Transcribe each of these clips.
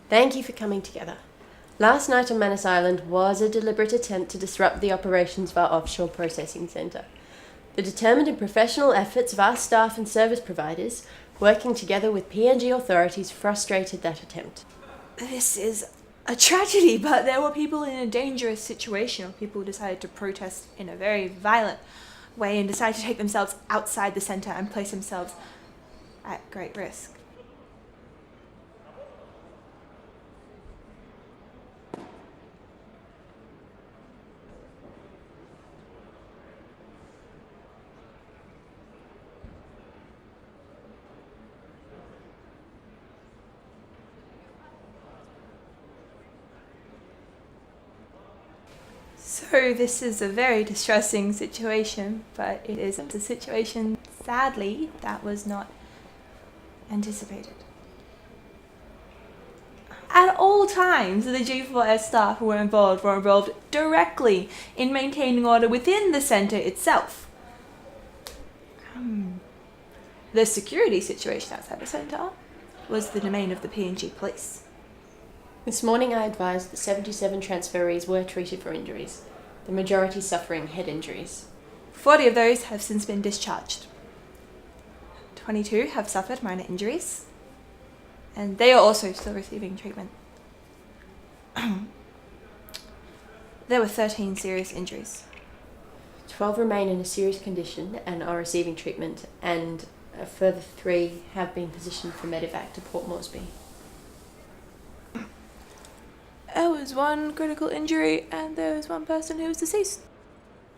Thank you for coming together. Last night on Manus Island was a deliberate attempt to disrupt the operations of our offshore processing centre. The determined and professional efforts of our staff and service providers, working together with PNG authorities, frustrated that attempt. This is a tragedy, but there were people in a dangerous situation. People decided to protest in a very violent way and decided to take themselves outside the centre and place themselves at great risk. So this is a very distressing situation, but it isn't a situation, sadly, that was not anticipated. At all times, the G4S staff who were involved directly in maintaining order within the centre itself. The security situation outside the centre was the domain of the PNG police. This morning I advised that 77 transferees were treated for injuries, the majority suffering head injuries. 40 of those have since been discharged. 22 have suffered minor injuries, and they are also still receiving treatment. There were 13 serious injuries. 12 remain in a serious condition and are receiving treatment, and a further 3 have been positioned for medevac to Port Moresby. There was one critical injury, and there was one person who was deceased.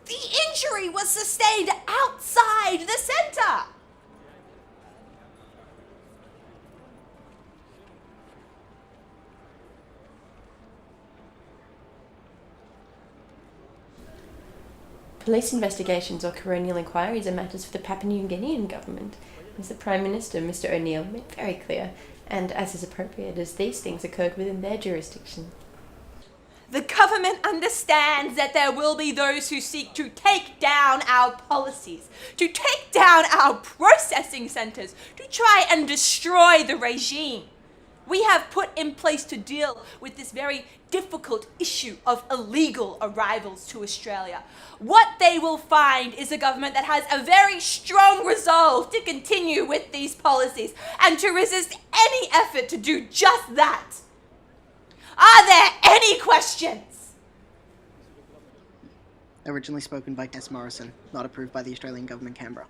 The injury was sustained outside the centre! Police investigations or coronial inquiries are matters for the Papua New Guinean government, as the Prime Minister, Mr O'Neill, made very clear, and as is appropriate, as these things occurred within their jurisdiction. The government understands that there will be those who seek to take down our policies, to take down our processing centres, to try and destroy the regime. We have put in place to deal with this very difficult issue of illegal arrivals to Australia. What they will find is a government that has a very strong resolve to continue with these policies and to resist any effort to do just that. Are there any questions? Originally spoken by Morrison, not approved by the Australian Government, Canberra.